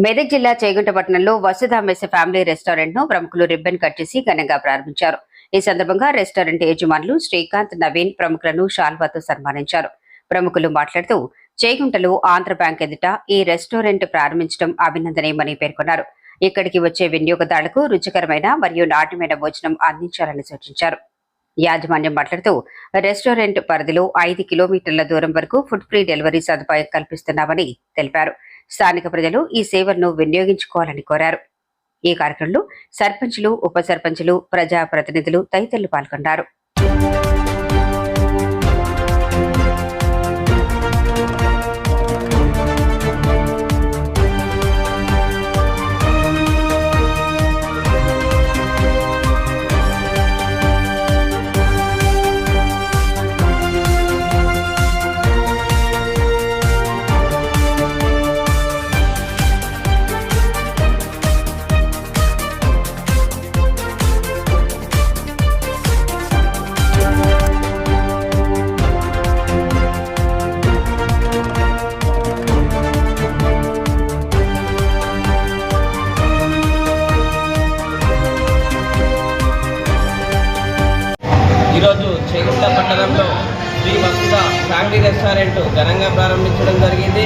మెదక్ జిల్లా చేగుంటపట్నంలో వసుధ mess family restaurant ను ప్రముఖులు రిబ్బన్ కట్ చేసి ఘనంగా ప్రారంభించారు. ఈ సందర్భంగా రెస్టారెంట్ యజమానులు శ్రీకాంత్, నవీన్ ప్రముఖులను శాల్వాతో సన్మానించారు. ప్రముఖులు మాట్లాడుతూ చేగుంటలో ఆంధ్ర బ్యాంక్ ఎదుట ఈ రెస్టారెంట్ ప్రారంభించడం అభినందనీయమని పేర్కొన్నారు. ఇక్కడికి వచ్చే వినియోగదారులకు రుచికరమైన మరియు నాణ్యమైన భోజనం అందించాలని సూచించారు. యాజమాన్యం మాట్లాడుతూ రెస్టారెంట్ పరిధిలో 5 కిలోమీటర్ల దూరం వరకు ఫుడ్ ఫ్రీ డెలివరీ సదుపాయం కల్పిస్తున్నామని తెలిపారు. స్థానిక ప్రజలు ఈ సేవలను వినియోగించుకోవాలని కోరారు. ఈ కార్యక్రమంలో సర్పంచులు, ఉప సర్పంచులు, ప్రజాప్రతినిధులు తదితరులు పాల్గొన్నారు. ఈరోజు చేగుంట పట్టణంలో శ్రీ వసుధ ఫ్యామిలీ రెస్టారెంట్ ఘనంగా ప్రారంభించడం జరిగింది.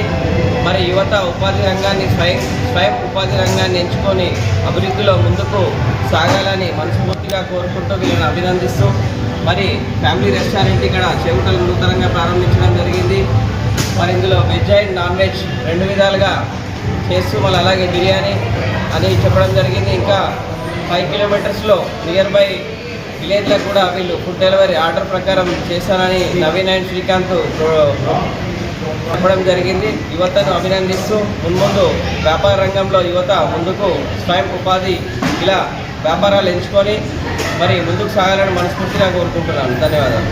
మరి యువత ఉపాధి రంగాన్ని స్వయం ఉపాధి రంగాన్ని ఎంచుకొని అభివృద్ధిలో ముందుకు సాగాలని మనస్ఫూర్తిగా కోరుకుంటూ వీళ్ళని అభినందిస్తూ మరి ఫ్యామిలీ రెస్టారెంట్ ఇక్కడ చేగుంటలో నూతనంగా ప్రారంభించడం జరిగింది. మరి ఇందులో వెజ్ అండ్ నాన్ వెజ్ 2 విధాలుగా చేస్తూ మళ్ళీ అలాగే బిర్యానీ అని చెప్పడం జరిగింది. ఇంకా 5 కిలోమీటర్స్లో నియర్ బై విలేజ్లకు కూడా వీళ్ళు ఫుడ్ డెలివరీ ఆర్డర్ ప్రకారం చేస్తానని నవీన్ అండ్ శ్రీకాంత్ చెప్పడం జరిగింది. యువతను అభినందిస్తూ మున్ముందు వ్యాపార రంగంలో యువత ముందుకు స్వయం ఉపాధి ఇలా వ్యాపారాలు ఎంచుకొని మరి ముందుకు సాగాలని మనస్ఫూర్తిగా కోరుకుంటున్నాను. ధన్యవాదాలు.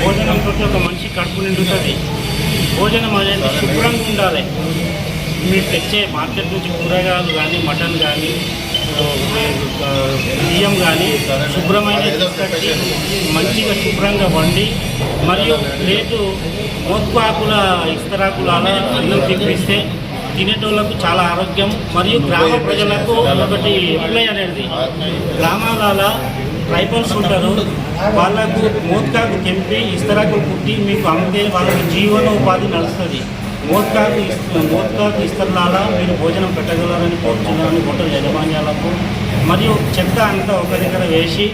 భోజనంతో ఒక మనిషి కడుపు నిండుతుంది. భోజనం అనేది శుభ్రంగా ఉండాలి. మీరు తెచ్చే మార్కెట్ నుంచి కూరగాయలు కానీ, మటన్ కానీ, బియ్యం కానీ శుభ్రమైన తీసుకొచ్చి మంచిగా శుభ్రంగా వండి మరియు ప్లేటు మోత్పాకుల ఇస్తరాకుల అన్నం తినిపిస్తే తినేటోళ్లకు చాలా ఆరోగ్యం. మరియు గ్రామ ప్రజలకు ఒకటి అప్లై అనేది గ్రామాల ట్రైబల్స్ ఉంటారు, వాళ్ళకు మోత్కాకు తెంపి ఇస్తరాకులు కుట్టి మీకు అమ్మితే వాళ్ళకి జీవనోపాధి నడుస్తుంది. మోత్కాకు ఇస్తరాల మీరు భోజనం పెట్టగలరని కోరుతున్నారని హోటల్ యాజమాన్యాలకు. మరియు చెత్త అంతా ఒక దగ్గర వేసి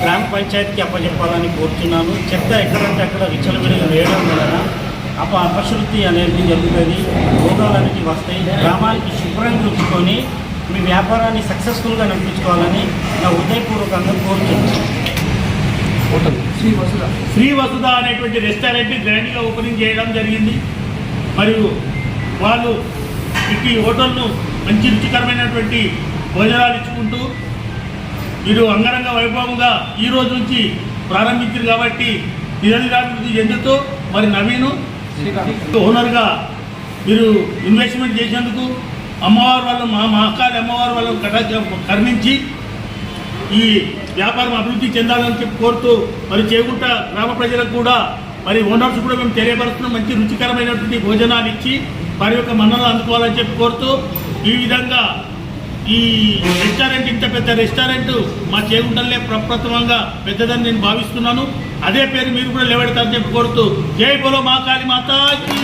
గ్రామ పంచాయతీకి అప్పచెప్పాలని కోరుతున్నాను. చెత్త ఎక్కడంటే అక్కడ విచ్చలవిడిగా వేయడం వలన అపశృతి అనేది జరుగుతుంది, రోగాలు అనేవి వస్తాయి. గ్రామానికి శుభ్రంగా ఉంచుకొని మీ వ్యాపారాన్ని సక్సెస్ఫుల్గా నడిపించుకోవాలని నా హృదయపూర్వకంగా కోరుతున్నాను. శ్రీ వసుధ అనేటువంటి రెస్టారెంట్ గ్రాండ్గా ఓపెనింగ్ చేయడం జరిగింది. మరియు వాళ్ళు ఈ హోటల్ను మంచి రుచికరమైనటువంటి భోజనాలు ఇచ్చుకుంటూ మీరు అంగరంగ వైభవంగా ఈ రోజు నుంచి ప్రారంభించారు కాబట్టి నిరనిరాభివృద్ధి చెందుతూ మరి నవీను ఓనర్గా మీరు ఇన్వెస్ట్మెంట్ చేసేందుకు అమ్మవారు వాళ్ళు మా అక్కాలి అమ్మవారు వాళ్ళని కరుణించి ఈ వ్యాపారం అభివృద్ధి చెందాలని చెప్పి కోరుతూ మరి చేగుంట గ్రామ ప్రజలకు కూడా మరి ఓనర్స్ కూడా మేము తెలియపరుస్తున్నాం. మంచి రుచికరమైనటువంటి భోజనాలు ఇచ్చి వారి యొక్క మన్ననలు అందుకోవాలని చెప్పి కోరుతూ ఈ విధంగా ఈ రెస్టారెంట్ ఇంత పెద్ద రెస్టారెంట్ మా చేగుంటలే ప్రప్రథమంగా పెద్దదని నేను భావిస్తున్నాను. అదే పేరు మీరు కూడా లేవడతారని చెప్పి కోరుతూ జై బోలో మా కాళీ మాతాకి.